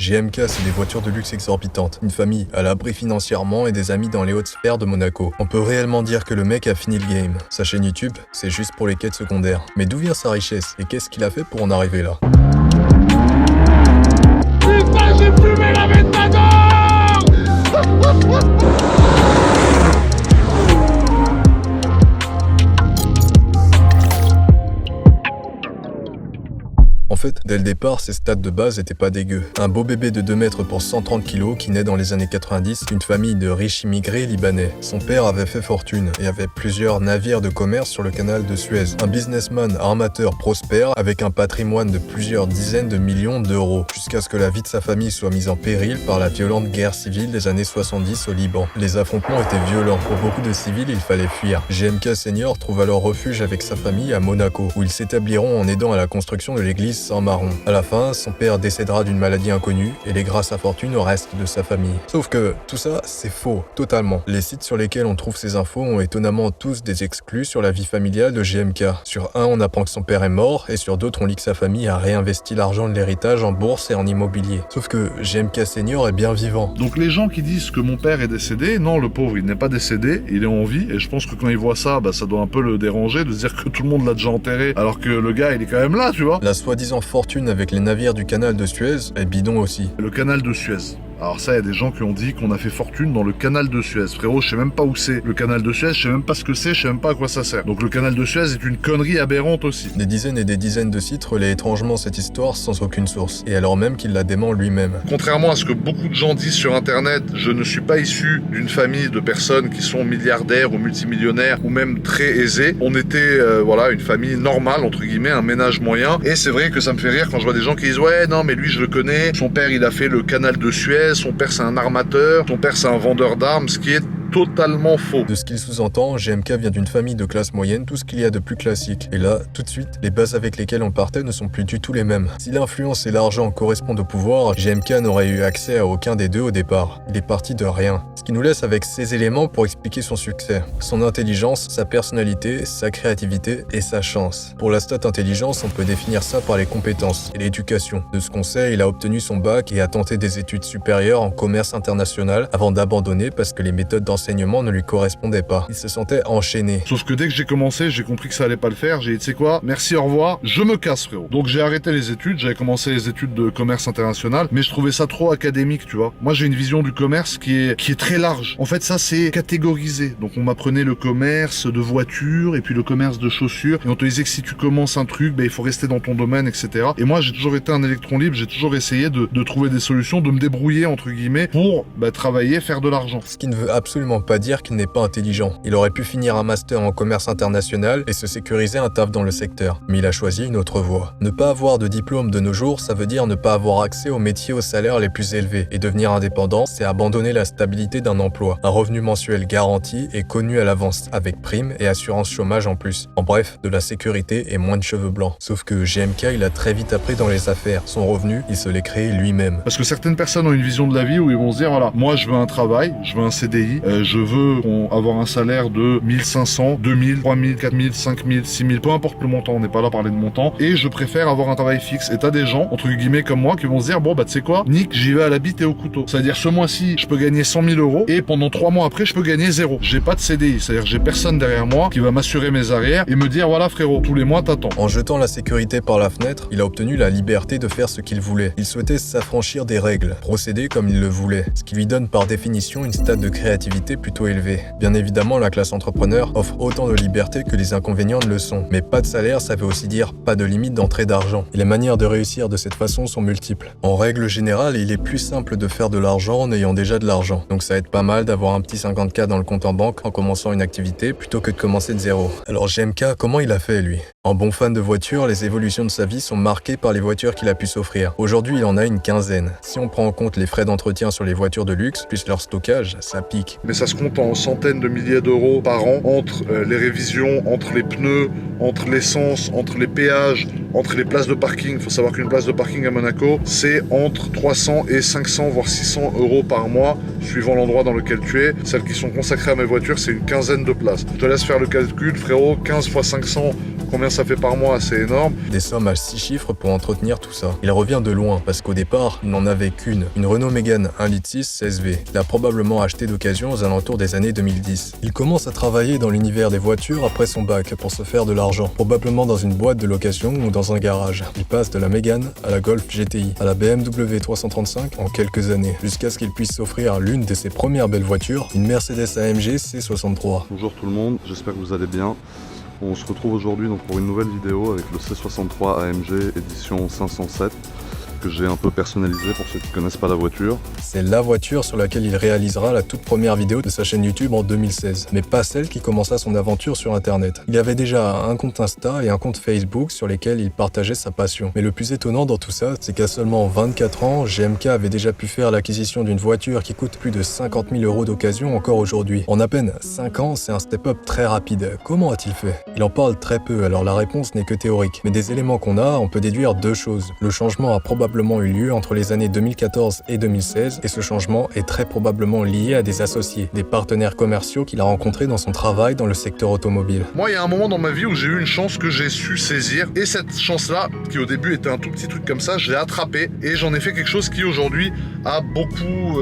GMK, c'est des voitures de luxe exorbitantes, une famille à l'abri financièrement et des amis dans les hautes sphères de Monaco. On peut réellement dire que le mec a fini le game. Sa chaîne YouTube, c'est juste pour les quêtes secondaires. Mais d'où vient sa richesse et qu'est-ce qu'il a fait pour en arriver là? Putain, j'ai fumé la Ventador. En fait, dès le départ, ses stats de base étaient pas dégueux. Un beau bébé de 2 mètres pour 130 kg qui naît dans les années 90 d'une famille de riches immigrés libanais. Son père avait fait fortune et avait plusieurs navires de commerce sur le canal de Suez. Un businessman armateur prospère avec un patrimoine de plusieurs dizaines de millions d'euros, jusqu'à ce que la vie de sa famille soit mise en péril par la violente guerre civile des années 70 au Liban. Les affrontements étaient violents. Pour beaucoup de civils, il fallait fuir. GMK Senior trouve alors refuge avec sa famille à Monaco, où ils s'établiront en aidant à la construction de l'église Saint-Maron. À la fin, son père décédera d'une maladie inconnue et léguera sa fortune au reste de sa famille. Sauf que tout ça, c'est faux, totalement. Les sites sur lesquels on trouve ces infos ont étonnamment tous des exclus sur la vie familiale de GMK. Sur un, on apprend que son père est mort, et sur d'autres, on lit que sa famille a réinvesti l'argent de l'héritage en bourse et en immobilier. Sauf que GMK Senior est bien vivant. Donc les gens qui disent que mon père est décédé, non, le pauvre, il n'est pas décédé, il est en vie, et je pense que quand il voit ça, ça doit un peu le déranger de se dire que tout le monde l'a déjà enterré, alors que le gars, il est quand même là, tu vois. La soi-disant fortune avec les navires du canal de Suez est bidon aussi. Le canal de Suez. Alors ça, il y a des gens qui ont dit qu'on a fait fortune dans le canal de Suez. Frérot, je sais même pas où c'est. Le canal de Suez, je sais même pas ce que c'est, je sais même pas à quoi ça sert. Donc le canal de Suez est une connerie aberrante aussi. Des dizaines et des dizaines de sites relaient étrangement cette histoire sans aucune source, et alors même qu'il la dément lui-même. Contrairement à ce que beaucoup de gens disent sur internet, je ne suis pas issu d'une famille de personnes qui sont milliardaires ou multimillionnaires ou même très aisées. On était voilà, une famille normale, entre guillemets, un ménage moyen. Et c'est vrai que ça me fait rire quand je vois des gens qui disent ouais, non mais lui je le connais, son père il a fait le canal de Suez, son père c'est un armateur, son père c'est un vendeur d'armes, ce qui est totalement faux. De ce qu'il sous-entend, GMK vient d'une famille de classe moyenne, tout ce qu'il y a de plus classique. Et là, tout de suite, les bases avec lesquelles on partait ne sont plus du tout les mêmes. Si l'influence et l'argent correspondent au pouvoir, GMK n'aurait eu accès à aucun des deux au départ. Il est parti de rien. Ce qui nous laisse avec ces éléments pour expliquer son succès. Son intelligence, sa personnalité, sa créativité et sa chance. Pour la stat intelligence, on peut définir ça par les compétences et l'éducation. De ce qu'on sait, il a obtenu son bac et a tenté des études supérieures en commerce international avant d'abandonner parce que les méthodes d'enseignement ne lui correspondaient pas. Il se sentait enchaîné. Sauf que dès que j'ai commencé, j'ai compris que ça allait pas le faire. J'ai dit, tu sais quoi, merci, au revoir, je me casse, frérot. Donc j'ai arrêté les études, j'avais commencé les études de commerce international, mais je trouvais ça trop académique, tu vois. Moi, j'ai une vision du commerce qui est très large. En fait, ça, c'est catégorisé. Donc on m'apprenait le commerce de voitures et puis le commerce de chaussures. Et on te disait que si tu commences un truc, il faut rester dans ton domaine, etc. Et moi, j'ai toujours été un électron libre, j'ai toujours essayé de trouver des solutions, de me débrouiller, entre guillemets, pour travailler, faire de l'argent. Ce qui ne veut absolument pas dire qu'il n'est pas intelligent. Il aurait pu finir un master en commerce international et se sécuriser un taf dans le secteur. Mais il a choisi une autre voie. Ne pas avoir de diplôme de nos jours, ça veut dire ne pas avoir accès aux métiers aux salaires les plus élevés. Et devenir indépendant, c'est abandonner la stabilité d'un emploi. Un revenu mensuel garanti et connu à l'avance, avec prime et assurance chômage en plus. En bref, de la sécurité et moins de cheveux blancs. Sauf que GMK, il a très vite appris dans les affaires. Son revenu, il se l'est créé lui-même. Parce que certaines personnes ont une vision de la vie où ils vont se dire, voilà, moi je veux un travail, je veux un CDI, je veux avoir un salaire de 1500, 2000, 3000, 4000, 5000, 6000, peu importe le montant, on n'est pas là à parler de montant, et je préfère avoir un travail fixe. Et t'as des gens, entre guillemets comme moi, qui vont se dire, bon tu sais quoi, Nick, j'y vais à la bite et au couteau. C'est-à-dire ce mois-ci, je peux gagner 100 000 euros, et pendant 3 mois après, je peux gagner 0. J'ai pas de CDI, c'est-à-dire j'ai personne derrière moi qui va m'assurer mes arrières et me dire, voilà frérot, tous les mois t'attends. En jetant la sécurité par la fenêtre, il a obtenu la liberté de faire ce qu'il voulait. Il souhaitait s'affranchir des règles, procéder comme il le voulait, ce qui lui donne par définition une stade de créativité plutôt élevée. Bien évidemment, la classe entrepreneur offre autant de liberté que les inconvénients ne le sont. Mais pas de salaire, ça veut aussi dire pas de limite d'entrée d'argent. Et les manières de réussir de cette façon sont multiples. En règle générale, il est plus simple de faire de l'argent en ayant déjà de l'argent. Donc ça aide pas mal d'avoir un petit 50K dans le compte en banque en commençant une activité plutôt que de commencer de zéro. Alors GMK, comment il a fait lui? En bon fan de voitures, les évolutions de sa vie sont marquées par les voitures qu'il a pu s'offrir. Aujourd'hui, il en a une quinzaine. Si on prend en compte les frais d'entretien sur les voitures de luxe, plus leur stockage, ça pique. Mais ça se compte en centaines de milliers d'euros par an, entre les révisions, entre les pneus, entre l'essence, entre les péages, entre les places de parking. Il faut savoir qu'une place de parking à Monaco, c'est entre 300 et 500 voire 600 euros par mois, suivant l'endroit dans lequel tu es. Celles qui sont consacrées à mes voitures, c'est une quinzaine de places. Je te laisse faire le calcul, frérot, 15 fois 500 combien ça fait par mois, c'est énorme. Des sommes à 6 chiffres pour entretenir tout ça. Il revient de loin, parce qu'au départ, il n'en avait qu'une. Une Renault Mégane 1,6 litre 16V. Il a probablement acheté d'occasion aux alentours des années 2010. Il commence à travailler dans l'univers des voitures après son bac pour se faire de l'argent. Probablement dans une boîte de location ou dans un garage. Il passe de la Mégane à la Golf GTI, à la BMW 335 en quelques années, jusqu'à ce qu'il puisse s'offrir l'une de ses premières belles voitures, une Mercedes AMG C63. Bonjour tout le monde, j'espère que vous allez bien. On se retrouve aujourd'hui donc pour une nouvelle vidéo avec le C63 AMG édition 507 que j'ai un peu personnalisé pour ceux qui ne connaissent pas la voiture. C'est la voiture sur laquelle il réalisera la toute première vidéo de sa chaîne YouTube en 2016, mais pas celle qui commença son aventure sur internet. Il avait déjà un compte Insta et un compte Facebook sur lesquels il partageait sa passion. Mais le plus étonnant dans tout ça, c'est qu'à seulement 24 ans, GMK avait déjà pu faire l'acquisition d'une voiture qui coûte plus de 50 000 € d'occasion encore aujourd'hui. En à peine 5 ans, c'est un step-up très rapide. Comment a-t-il fait? Il en parle très peu, alors la réponse n'est que théorique. Mais des éléments qu'on a, on peut déduire deux choses. Le changement a probablement eu lieu entre les années 2014 et 2016, et ce changement est très probablement lié à des associés, des partenaires commerciaux qu'il a rencontrés dans son travail dans le secteur automobile. Moi, il y a un moment dans ma vie où j'ai eu une chance que j'ai su saisir, et cette chance-là, qui au début était un tout petit truc comme ça, je l'ai attrapée, et j'en ai fait quelque chose qui aujourd'hui a beaucoup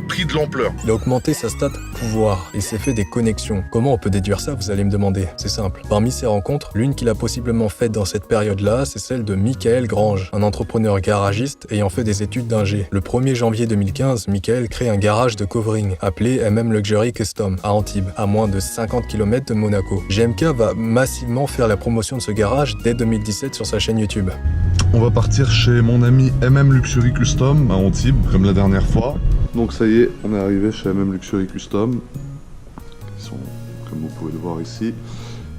pris de l'ampleur. Il a augmenté sa stat pouvoir, et s'est fait des connexions. Comment on peut déduire ça, vous allez me demander? C'est simple. Parmi ces rencontres, l'une qu'il a possiblement faite dans cette période-là, c'est celle de Michael Grange, un entrepreneur garagiste ayant fait des études d'ingé. Le 1er janvier 2015, Michael crée un garage de covering appelé MM Luxury Custom à Antibes, à moins de 50 km de Monaco. GMK va massivement faire la promotion de ce garage dès 2017 sur sa chaîne YouTube. On va partir chez mon ami MM Luxury Custom à Antibes, comme la dernière fois. Donc ça y est, on est arrivé chez MM Luxury Custom. Ils sont, comme vous pouvez le voir ici,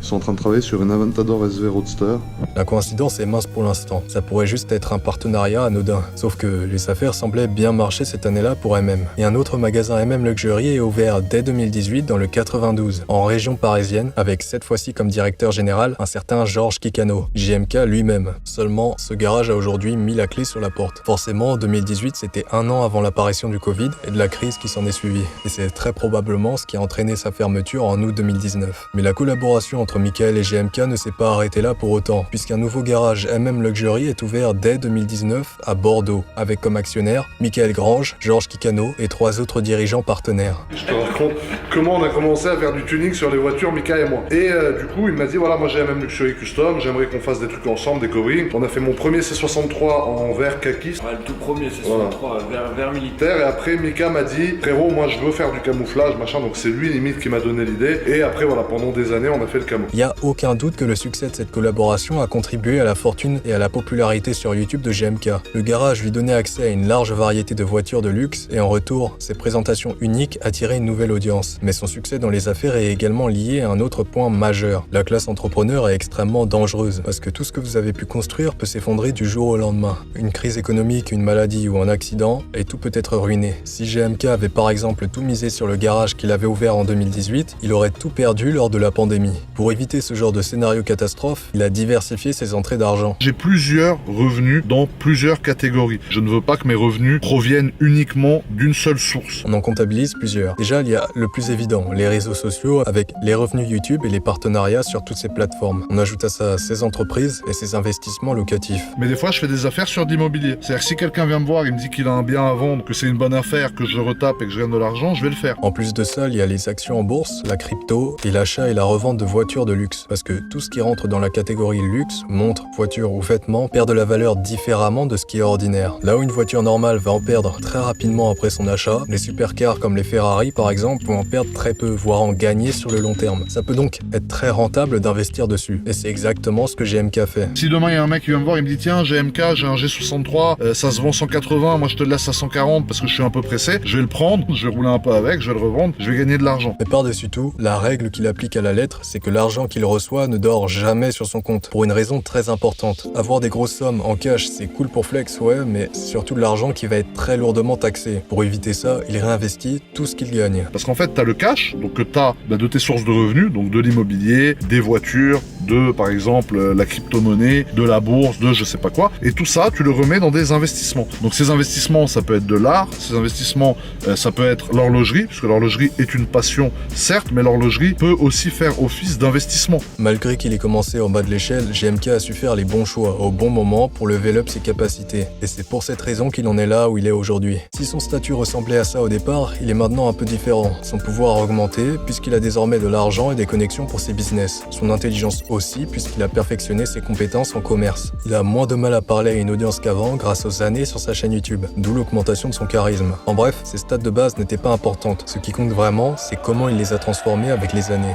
ils sont en train de travailler sur une Aventador SV Roadster. La coïncidence est mince pour l'instant. Ça pourrait juste être un partenariat anodin. Sauf que les affaires semblaient bien marcher cette année-là pour MM. Et un autre magasin MM Luxury est ouvert dès 2018 dans le 92, en région parisienne, avec cette fois-ci comme directeur général un certain Georges Kikano, GMK lui-même. Seulement, ce garage a aujourd'hui mis la clé sur la porte. Forcément, 2018, c'était un an avant l'apparition du Covid et de la crise qui s'en est suivie. Et c'est très probablement ce qui a entraîné sa fermeture en août 2019. Mais la collaboration entre Michael et GMK ne s'est pas arrêtée là pour autant, puisqu'un nouveau garage MM Luxury est ouvert dès 2019 à Bordeaux, avec comme actionnaires Michael Grange, Georges Kikano et 3 autres dirigeants partenaires. Je te raconte comment on a commencé à faire du tuning sur les voitures, Mika et moi. Et du coup, il m'a dit, voilà, moi j'ai MM Luxury Custom, j'aimerais qu'on fasse des trucs ensemble, des covering. On a fait mon premier C63 en vert kaki. Ouais, le tout premier, c'est 63, vert militaire. Et après, Mika m'a dit, frérot, moi je veux faire du camouflage, machin. Donc c'est lui limite qui m'a donné l'idée. Et après, voilà, pendant des années, on a fait le camo. Il n'y a aucun doute que le succès de cette collaboration a contribué à la fortune et à la popularité sur YouTube de GMK. Le garage lui donnait accès à une large variété de voitures de luxe et en retour, ses présentations uniques attiraient une nouvelle audience. Mais son succès dans les affaires est également lié à un autre point majeur. La classe entrepreneur est extrêmement dangereuse parce que tout ce que vous avez pu construire peut s'effondrer du jour au lendemain. Une crise économique, une maladie ou un accident, et tout peut être ruiné. Si GMK avait par exemple tout misé sur le garage qu'il avait ouvert en 2018, il aurait tout perdu lors de la pandémie. Pour éviter ce genre de scénario catastrophe, il a diversifié ses entrées d'argent. J'ai plusieurs revenus dans plusieurs catégories. Je ne veux pas que mes revenus proviennent uniquement d'une seule source. On en comptabilise plusieurs. Déjà, il y a le plus évident, les réseaux sociaux avec les revenus YouTube et les partenariats sur toutes ces plateformes. On ajoute à ça ses entreprises et ses investissements locatifs. Mais des fois, je fais des affaires sur de l'immobilier. C'est-à-dire que si quelqu'un vient me voir, il me dit qu'il a un bien à vendre, que c'est une bonne affaire, que je le retape et que je gagne de l'argent, je vais le faire. En plus de ça, il y a les actions en bourse, la crypto et l'achat et la revente de voitures de luxe. Parce que tout ce qui rentre dans la catégorie luxe, montres, voitures ou vêtements, perd de la valeur différemment de ce qui est ordinaire. Là où une voiture normale va en perdre très rapidement après son achat, les supercars comme les Ferrari par exemple vont en perdre très peu, voire en gagner sur le long terme. Ça peut donc être très rentable d'investir dessus. Et c'est exactement ce que GMK fait. Si demain il y a un mec qui vient me voir, il me dit tiens GMK, j'ai un G63, ça se vend 180, moi je te le laisse à 140 parce que je suis un peu pressé, je vais le prendre, je vais rouler un peu avec, je vais le revendre, je vais gagner de l'argent. Mais par-dessus tout, la règle qu'il applique à la lettre, c'est que l'argent qu'il reçoit ne dort jamais sur son compte, pour une raison très importante. Avoir des grosses sommes en cash, c'est cool pour flex, ouais, mais c'est surtout de l'argent qui va être très lourdement taxé. Pour éviter ça, il réinvestit tout ce qu'il gagne. Parce qu'en fait, t'as le cash, donc que t'as de tes sources de revenus, donc de l'immobilier, des voitures, de, par exemple, la crypto-monnaie, de la bourse, de je sais pas quoi. Et tout ça, tu le remets dans des investissements. Donc ces investissements, ça peut être de l'art, ces investissements, ça peut être l'horlogerie, puisque l'horlogerie est une passion, certes, mais l'horlogerie peut aussi faire office d'investissement. Malgré qu'il ait commencé en bas de l'échelle, GMK a su faire les bons choix au bon moment pour level up ses capacités. Et c'est pour cette raison qu'il en est là où il est aujourd'hui. Si son statut ressemblait à ça au départ, il est maintenant un peu différent. Son pouvoir a augmenté puisqu'il a désormais de l'argent et des connexions pour ses business. Son intelligence aussi puisqu'il a perfectionné ses compétences en commerce. Il a moins de mal à parler à une audience qu'avant grâce aux années sur sa chaîne YouTube, d'où l'augmentation de son charisme. En bref, ses stats de base n'étaient pas importantes. Ce qui compte vraiment, c'est comment il les a transformées avec les années.